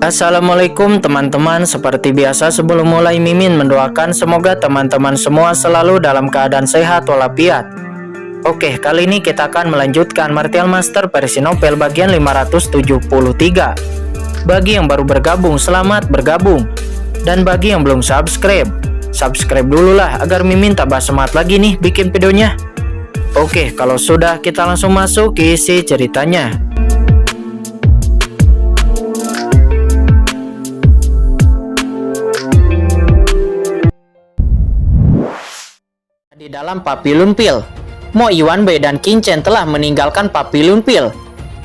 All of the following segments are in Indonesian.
Assalamualaikum teman-teman, seperti biasa sebelum mulai Mimin mendoakan semoga teman-teman semua selalu dalam keadaan sehat walafiat. Oke, kali ini kita akan melanjutkan Martial Master versi novel bagian 573. Bagi yang baru bergabung, selamat bergabung. Dan bagi yang belum subscribe, subscribe dulu lah agar Mimin tambah semangat lagi nih bikin videonya. Oke, kalau sudah kita langsung masuk ke isi ceritanya. Di dalam Papillon Pill, Mo Yuanbei dan Qin Chen telah meninggalkan Papillon Pill,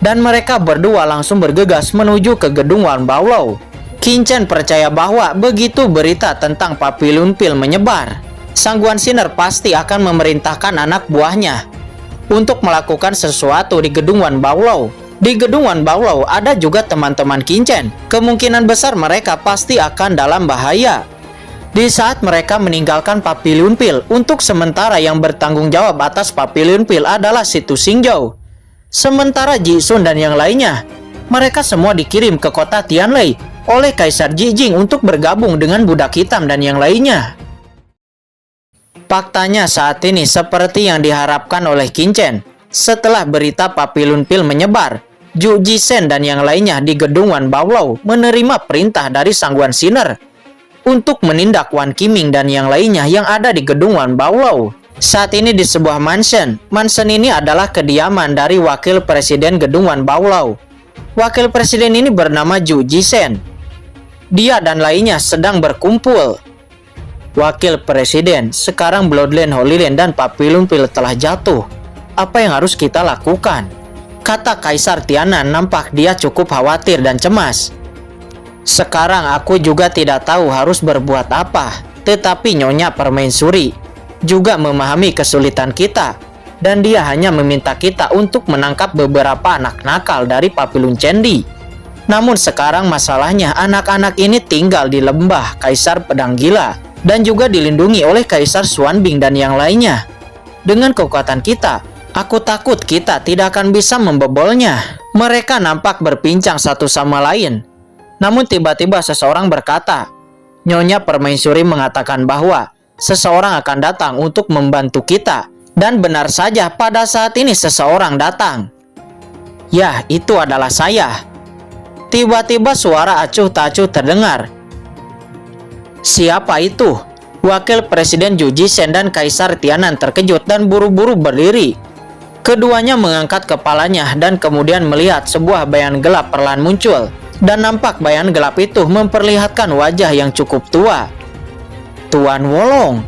dan mereka berdua langsung bergegas menuju ke gedung Wan Baolou. Qin Chen percaya bahwa begitu berita tentang Papillon Pill menyebar, Sangguan Sinner pasti akan memerintahkan anak buahnya untuk melakukan sesuatu di gedung Wan Baolou. Di gedung Wan Baolou ada juga teman-teman Qin Chen. Kemungkinan besar mereka pasti akan dalam bahaya. Di saat mereka meninggalkan Papillon Pill, untuk sementara yang bertanggung jawab atas Papillon Pill adalah Situ Xingzhou. Sementara Ji Sun dan yang lainnya, mereka semua dikirim ke kota Tianlei oleh Kaisar Ji Jing untuk bergabung dengan budak hitam dan yang lainnya. Faktanya saat ini seperti yang diharapkan oleh Qin Chen. Setelah berita Papillon Pill menyebar, Zhu Jisen dan yang lainnya di gedung Wan Baolou menerima perintah dari Sangguan Sinner untuk menindak Wan Qiming dan yang lainnya yang ada di gedung Wan Baolou. Saat ini di sebuah mansion. Mansion ini adalah kediaman dari wakil presiden gedung Wan Baolou. Wakil presiden ini bernama Zhu Jisen. Dia dan lainnya sedang berkumpul. Wakil presiden, sekarang Bloodline Holy Land dan Papillon Pill telah jatuh. Apa yang harus kita lakukan? Kata Kaisar Tianan, nampak dia cukup khawatir dan cemas. Sekarang aku juga tidak tahu harus berbuat apa, tetapi Nyonya Permaisuri juga memahami kesulitan kita, dan dia hanya meminta kita untuk menangkap beberapa anak nakal dari Papillon Candi. Namun sekarang masalahnya anak-anak ini tinggal di lembah Kaisar Pedang Gila, dan juga dilindungi oleh Kaisar Xuanbing dan yang lainnya. Dengan kekuatan kita, aku takut kita tidak akan bisa membobolnya. Mereka nampak berbincang satu sama lain. Namun tiba-tiba seseorang berkata, Nyonya Permaisuri mengatakan bahwa seseorang akan datang untuk membantu kita. Dan benar saja pada saat ini seseorang datang. Ya, itu adalah saya. Tiba-tiba suara acuh tak acuh terdengar. Siapa itu? Wakil Presiden Zhu Jisen dan Kaisar Tianan terkejut dan buru-buru berdiri. Keduanya mengangkat kepalanya dan kemudian melihat sebuah bayangan gelap perlahan muncul. Dan nampak bayangan gelap itu memperlihatkan wajah yang cukup tua. Tuan Wolong.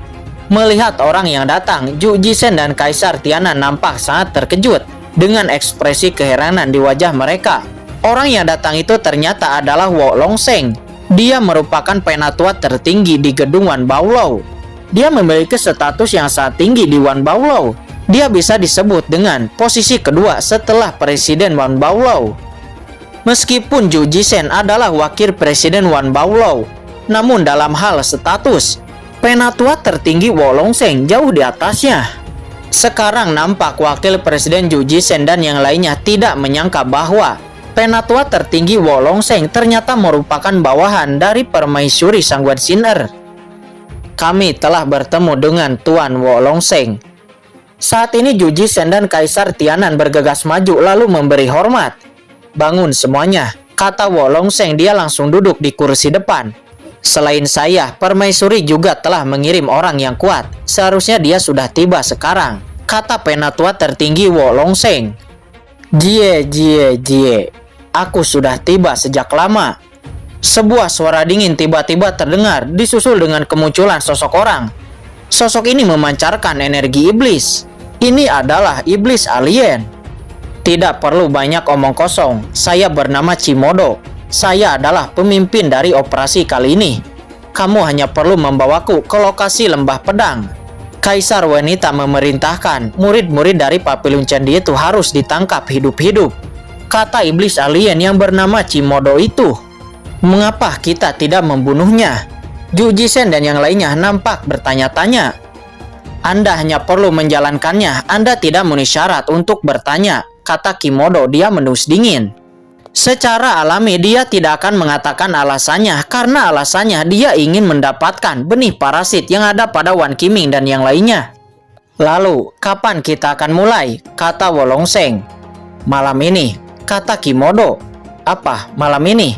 Melihat orang yang datang, Zhu Jisen dan Kaisar Tianan nampak sangat terkejut dengan ekspresi keheranan di wajah mereka. Orang yang datang itu ternyata adalah Wolong Sheng. Dia merupakan penatua tertinggi di gedung Wan Baolou. Dia memiliki status yang sangat tinggi di Wan Baolou. Dia bisa disebut dengan posisi kedua setelah Presiden Wan Baolou. Meskipun Zhu Jisen adalah wakil presiden Wan Baolou, namun dalam hal status, penatua tertinggi Wolong Sheng jauh di atasnya. Sekarang nampak wakil presiden Zhu Jisen dan yang lainnya tidak menyangka bahwa penatua tertinggi Wolong Sheng ternyata merupakan bawahan dari Permaisuri Sangguan Sinner. Kami telah bertemu dengan Tuan Wolong Sheng. Saat ini Zhu Jisen dan Kaisar Tianan bergegas maju lalu memberi hormat. Bangun semuanya, kata Wolong Sheng. Dia langsung duduk di kursi depan. Selain saya, Permaisuri juga telah mengirim orang yang kuat. Seharusnya dia sudah tiba sekarang, kata penatua tertinggi Wolong Sheng. Jie. Aku sudah tiba sejak lama. Sebuah suara dingin tiba-tiba terdengar, disusul dengan kemunculan sosok orang. Sosok ini memancarkan energi iblis. Ini adalah iblis alien. Tidak perlu banyak omong kosong. Saya bernama Cimodo. Saya adalah pemimpin dari operasi kali ini. Kamu hanya perlu membawaku ke lokasi lembah pedang. Kaisar wanita memerintahkan murid-murid dari Papillon Candi itu harus ditangkap hidup-hidup, kata iblis alien yang bernama Cimodo itu. Mengapa kita tidak membunuhnya? Zhu Jisen dan yang lainnya nampak bertanya-tanya. Anda hanya perlu menjalankannya. Anda tidak memenuhi syarat untuk bertanya, kata Kimodo. Dia menus dingin. Secara alami dia tidak akan mengatakan alasannya karena alasannya dia ingin mendapatkan benih parasit yang ada pada Wan Qiming dan yang lainnya. Lalu, kapan kita akan mulai? Kata Wolongseng. Malam ini, kata Kimodo. Apa malam ini?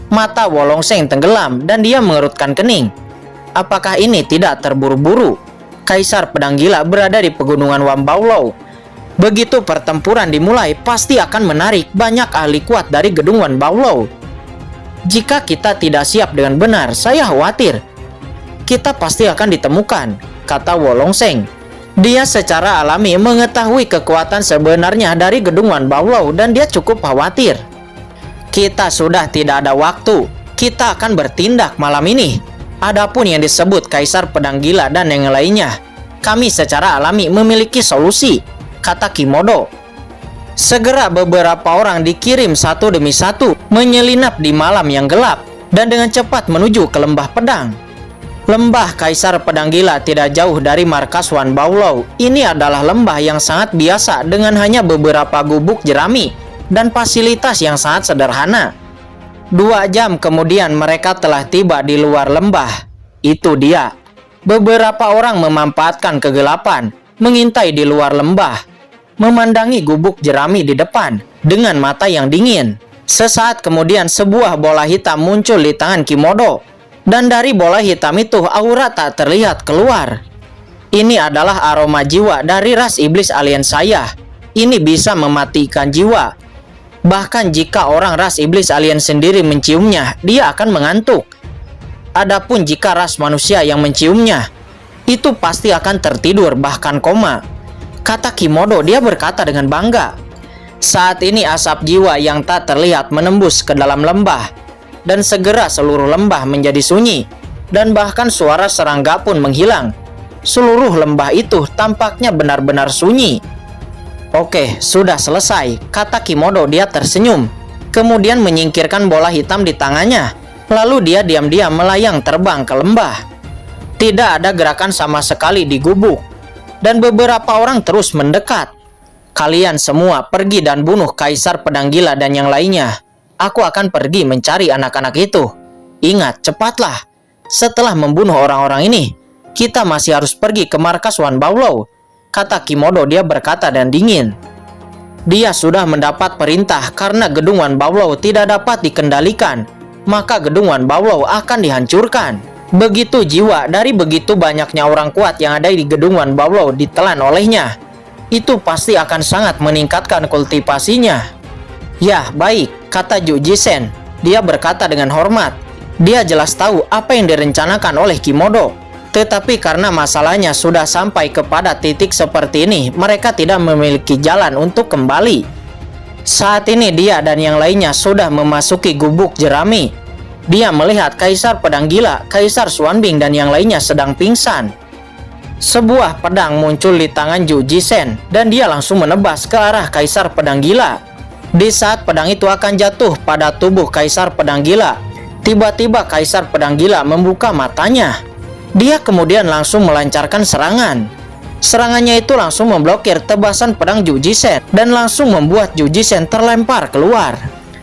Mata Wolongseng tenggelam dan dia mengerutkan kening. Apakah ini tidak terburu-buru? Kaisar Pedang Gila berada di pegunungan Wan Baolou. Begitu pertempuran dimulai, pasti akan menarik banyak ahli kuat dari gedung Wan Baolou. Jika kita tidak siap dengan benar, saya khawatir kita pasti akan ditemukan, kata Wolongseng. Dia secara alami mengetahui kekuatan sebenarnya dari gedung Wan Baolou dan dia cukup khawatir. Kita sudah tidak ada waktu, kita akan bertindak malam ini. Adapun yang disebut Kaisar Pedang Gila dan yang lainnya, kami secara alami memiliki solusi, kata Kimodo. Segera beberapa orang dikirim satu demi satu menyelinap di malam yang gelap dan dengan cepat menuju ke lembah pedang. Lembah Kaisar Pedang Gila tidak jauh dari markas Wan Baolou. Ini adalah lembah yang sangat biasa dengan hanya beberapa gubuk jerami dan fasilitas yang sangat sederhana. 2 jam kemudian mereka telah tiba di luar lembah. Itu dia. Beberapa orang memanfaatkan kegelapan, mengintai di luar lembah, memandangi gubuk jerami di depan dengan mata yang dingin. Sesaat kemudian sebuah bola hitam muncul di tangan Kimodo, dan dari bola hitam itu aura tak terlihat keluar. Ini adalah aroma jiwa dari ras iblis alien saya. Ini bisa mematikan jiwa. Bahkan jika orang ras iblis alien sendiri menciumnya, dia akan mengantuk. Adapun jika ras manusia yang menciumnya, itu pasti akan tertidur bahkan koma, kata Kimodo. Dia berkata dengan bangga. Saat ini asap jiwa yang tak terlihat menembus ke dalam lembah, dan segera seluruh lembah menjadi sunyi, dan bahkan suara serangga pun menghilang. Seluruh lembah itu tampaknya benar-benar sunyi. Oke, sudah selesai, kata Kimodo. Dia tersenyum, kemudian menyingkirkan bola hitam di tangannya. Lalu dia diam-diam melayang terbang ke lembah. Tidak ada gerakan sama sekali di gubuk, dan beberapa orang terus mendekat. Kalian semua pergi dan bunuh Kaisar Pedang Gila dan yang lainnya. Aku akan pergi mencari anak-anak itu. Ingat, cepatlah. Setelah membunuh orang-orang ini, kita masih harus pergi ke markas Wan Baolou, kata Kimodo. Dia berkata dan dingin. Dia sudah mendapat perintah karena gedung Wan Baolou tidak dapat dikendalikan, maka gedung Wan Baolou akan dihancurkan. Begitu jiwa dari begitu banyaknya orang kuat yang ada di gedung Wan Baolou ditelan olehnya, itu pasti akan sangat meningkatkan kultivasinya. Ya, baik, kata Zhu Jisen. Dia berkata dengan hormat. Dia jelas tahu apa yang direncanakan oleh Kimodo. Tetapi karena masalahnya sudah sampai kepada titik seperti ini, mereka tidak memiliki jalan untuk kembali. Saat ini dia dan yang lainnya sudah memasuki gubuk jerami. Dia melihat Kaisar Pedang Gila, Kaisar Xuanbing dan yang lainnya sedang pingsan. Sebuah pedang muncul di tangan Zhu Jisen dan dia langsung menebas ke arah Kaisar Pedang Gila. Di saat pedang itu akan jatuh pada tubuh Kaisar Pedang Gila, tiba-tiba Kaisar Pedang Gila membuka matanya. Dia kemudian langsung melancarkan serangan. Serangannya itu langsung memblokir tebasan pedang Zhu Jisen dan langsung membuat Zhu Jisen terlempar keluar.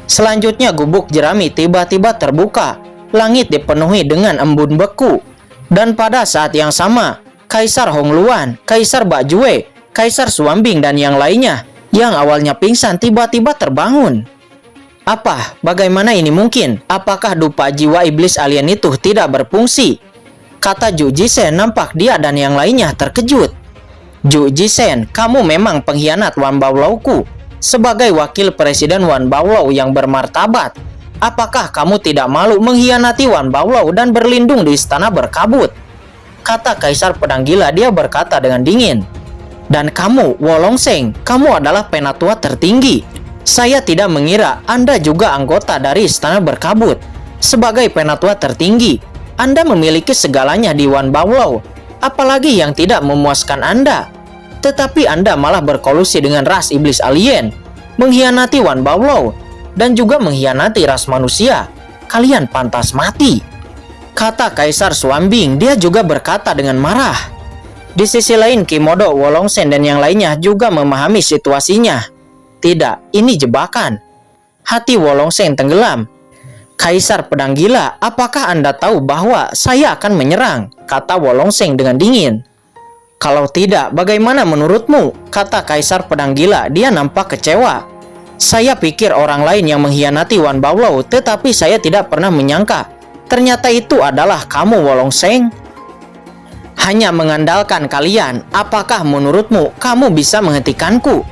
Selanjutnya gubuk jerami tiba-tiba terbuka. Langit dipenuhi dengan embun beku. Dan pada saat yang sama, Kaisar Hongluan, Kaisar Bajue, Kaisar Xuanbing dan yang lainnya yang awalnya pingsan tiba-tiba terbangun. Apa? Bagaimana ini mungkin? Apakah dupa jiwa iblis alien itu tidak berfungsi? Kata Zhu Jisen. Nampak dia dan yang lainnya terkejut. Zhu Jisen, kamu memang pengkhianat Wan Baolouku. Sebagai wakil presiden Wan Baolou yang bermartabat, apakah kamu tidak malu mengkhianati Wan Baolou dan berlindung di istana berkabut? Kata Kaisar Pedang Gila. Dia berkata dengan dingin. Dan kamu, Wolongseng, kamu adalah penatua tertinggi. Saya tidak mengira Anda juga anggota dari istana berkabut. Sebagai penatua tertinggi, Anda memiliki segalanya di Wan Baolou. Apalagi yang tidak memuaskan Anda? Tetapi Anda malah berkolusi dengan ras iblis alien, mengkhianati Wan Baolou, dan juga mengkhianati ras manusia. Kalian pantas mati, kata Kaisar Xuanbing. Dia juga berkata dengan marah. Di sisi lain, Kimodo, Wolongseng dan yang lainnya juga memahami situasinya. Tidak, ini jebakan. hati Wolongseng tenggelam. "Kaisar pedang gila, apakah Anda tahu bahwa saya akan menyerang?" kata Wolongseng dengan dingin. "Kalau tidak, bagaimana menurutmu?" kata Kaisar pedang gila. Dia nampak kecewa. "Saya pikir orang lain yang mengkhianati Wan Baolou, tetapi saya tidak pernah menyangka ternyata itu adalah kamu, Wolongseng. Hanya mengandalkan kalian, apakah menurutmu kamu bisa menghentikanku?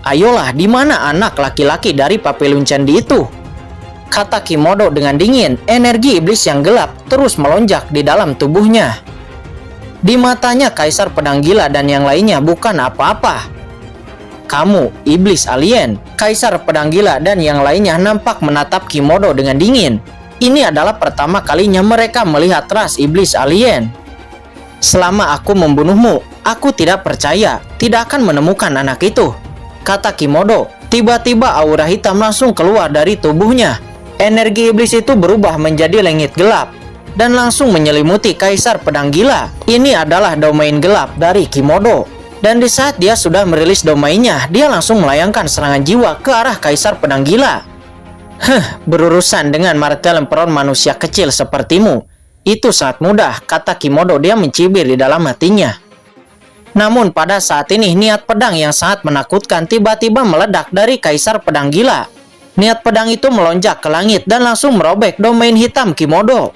Ayolah, di mana anak laki-laki dari Papilun Candi itu?" kata Kimodo dengan dingin. Energi iblis yang gelap terus melonjak di dalam tubuhnya. Di matanya Kaisar pedang gila dan yang lainnya bukan apa-apa. "Kamu, iblis alien." Kaisar pedang gila dan yang lainnya nampak menatap Kimodo dengan dingin. Ini adalah pertama kalinya mereka melihat ras iblis alien. "Selama aku membunuhmu, aku tidak percaya tidak akan menemukan anak itu," kata Kimodo. Tiba-tiba aura hitam langsung keluar dari tubuhnya. Energi iblis itu berubah menjadi langit gelap dan langsung menyelimuti Kaisar pedang gila. Ini adalah domain gelap dari Kimodo. Dan di saat dia sudah merilis domainnya, dia langsung melayangkan serangan jiwa ke arah Kaisar pedang gila. Berurusan dengan martel emperon manusia kecil sepertimu, itu sangat mudah, kata Kimodo. Dia mencibir di dalam hatinya. Namun pada saat ini niat pedang yang sangat menakutkan tiba-tiba meledak dari Kaisar pedang gila. Niat pedang itu melonjak ke langit dan langsung merobek domain hitam Kimodo.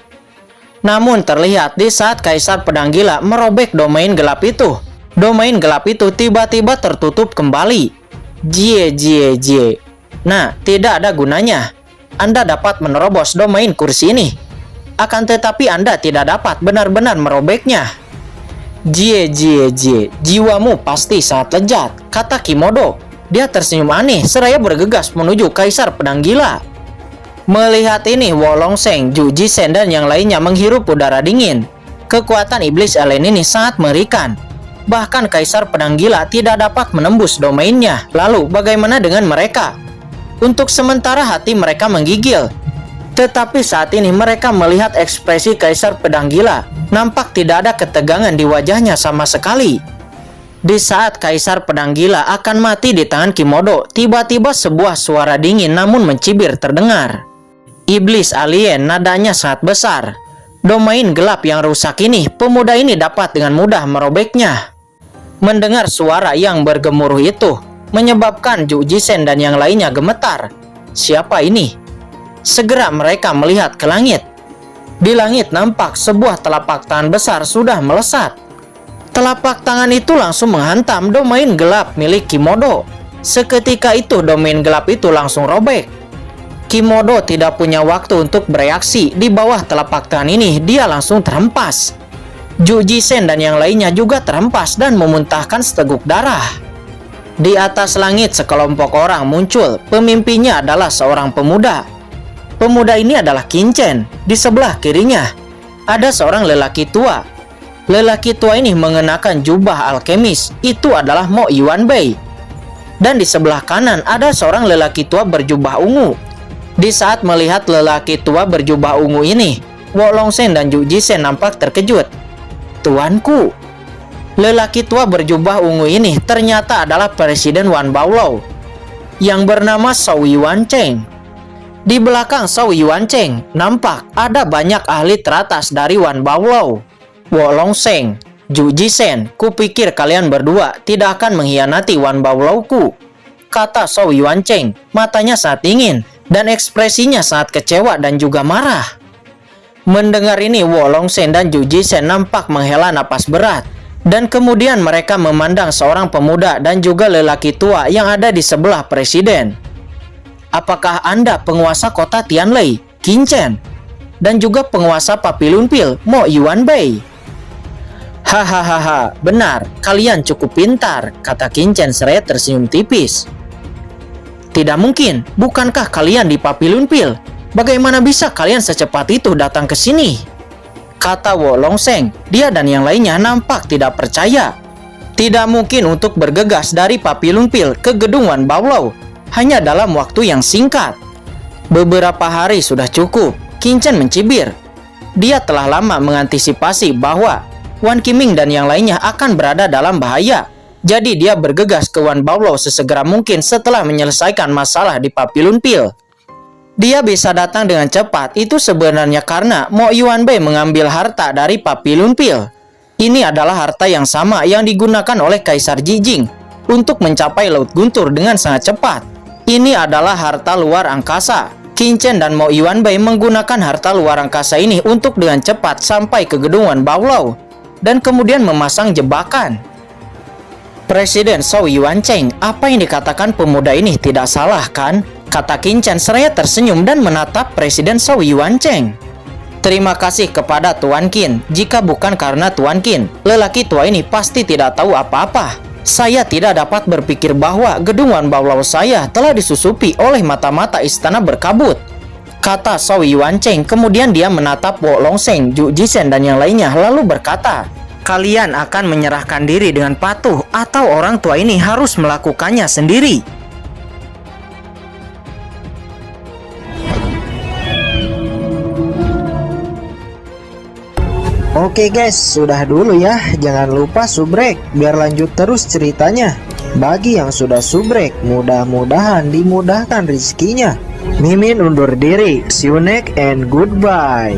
Namun terlihat di saat Kaisar pedang gila merobek domain gelap itu, domain gelap itu tiba-tiba tertutup kembali. Jie. Nah, tidak ada gunanya. Anda dapat menerobos domain kursi ini, akan tetapi Anda tidak dapat benar-benar merobeknya. Jie, jiwamu pasti sangat lezat, kata Kimodo. Dia tersenyum aneh seraya bergegas menuju Kaisar pedang gila. Melihat ini, Wolongseng, Zhu Jisen dan yang lainnya menghirup udara dingin. Kekuatan iblis alien ini sangat mengerikan. Bahkan Kaisar pedang gila tidak dapat menembus domainnya. Lalu bagaimana dengan mereka? Untuk sementara hati mereka menggigil. Tetapi saat ini mereka melihat ekspresi Kaisar pedang gila. Nampak tidak ada ketegangan di wajahnya sama sekali. Di saat Kaisar pedang gila akan mati di tangan Kimodo, tiba-tiba sebuah suara dingin namun mencibir terdengar. Iblis alien, nadanya sangat besar. Domain gelap yang rusak ini, pemuda ini dapat dengan mudah merobeknya. Mendengar suara yang bergemuruh itu, menyebabkan Zhu Jisen dan yang lainnya gemetar. Siapa ini? Segera mereka melihat ke langit. Di langit nampak sebuah telapak tangan besar sudah melesat. Telapak tangan itu langsung menghantam domain gelap milik Kimodo. Seketika itu domain gelap itu langsung robek. Kimodo tidak punya waktu untuk bereaksi. Di bawah telapak tangan ini dia langsung terhempas. Zhu Jisen dan yang lainnya juga terhempas dan memuntahkan seteguk darah. Di atas langit sekelompok orang muncul. Pemimpinnya adalah seorang pemuda. Pemuda ini adalah Qinchen. Di sebelah kirinya ada seorang lelaki tua. Lelaki tua ini mengenakan jubah alkemis. Itu adalah Mo Yuanbei. Dan di sebelah kanan ada seorang lelaki tua berjubah ungu. Di saat melihat lelaki tua berjubah ungu ini, Wolongseng dan Zhu Jisen nampak terkejut. "Tuanku." Lelaki tua berjubah ungu ini ternyata adalah Presiden Wan Baolou yang bernama Shou Yuancheng. Di belakang Shou Yuancheng nampak ada banyak ahli teratas dari Wan Baolou. "Wolongseng, Zhu Jisen, kupikir kalian berdua tidak akan mengkhianati Wan Baolouku," kata Shou Yuancheng. Matanya sangat dingin dan ekspresinya sangat kecewa dan juga marah. Mendengar ini, Wolongseng dan Zhu Jisen nampak menghela napas berat. Dan kemudian mereka memandang seorang pemuda dan juga lelaki tua yang ada di sebelah presiden. "Apakah Anda penguasa kota Tianlei, Qinchen, dan juga penguasa Papilun Pil, Mo Yuanbei?" "Hahaha, benar, kalian cukup pintar," kata Qinchen seraya tersenyum tipis. "Tidak mungkin, bukankah kalian di Papilun Pil? Bagaimana bisa kalian secepat itu datang ke sini?" kata Wolongseng. Dia dan yang lainnya nampak tidak percaya. Tidak mungkin untuk bergegas dari Papilun Pil ke gedung Wan Baolou hanya dalam waktu yang singkat. Beberapa hari sudah cukup, Qinchen mencibir. Dia telah lama mengantisipasi bahwa Wan Qiming dan yang lainnya akan berada dalam bahaya. Jadi dia bergegas ke Wan Baolou sesegera mungkin setelah menyelesaikan masalah di Papilun Pil. Dia bisa datang dengan cepat itu sebenarnya karena Mo Yuanbei mengambil harta dari Papillon Pill. Ini adalah harta yang sama yang digunakan oleh Kaisar Jijing untuk mencapai Laut Guntur dengan sangat cepat. Ini adalah harta luar angkasa. Qin Chen dan Mo Yuanbei menggunakan harta luar angkasa ini untuk dengan cepat sampai ke gedungan Baolau dan kemudian memasang jebakan. Presiden Zhou Yuancheng, apa yang dikatakan pemuda ini tidak salah kan? Kata Qin Chen seraya tersenyum dan menatap Presiden Zhou Yuancheng. Terima kasih kepada Tuan Qin. Jika bukan karena Tuan Qin, lelaki tua ini pasti tidak tahu apa-apa. Saya tidak dapat berpikir bahwa gedungan Baolau saya telah disusupi oleh mata-mata istana berkabut. Kata Zhou Yuancheng, kemudian dia menatap Wo Longsheng, Zhu Jisen dan yang lainnya lalu berkata, kalian akan menyerahkan diri dengan patuh atau orang tua ini harus melakukannya sendiri. Oke guys, sudah dulu ya. Jangan lupa subrek biar lanjut terus ceritanya. Bagi yang sudah subrek, mudah-mudahan dimudahkan rezekinya. Mimin undur diri. See you next and goodbye.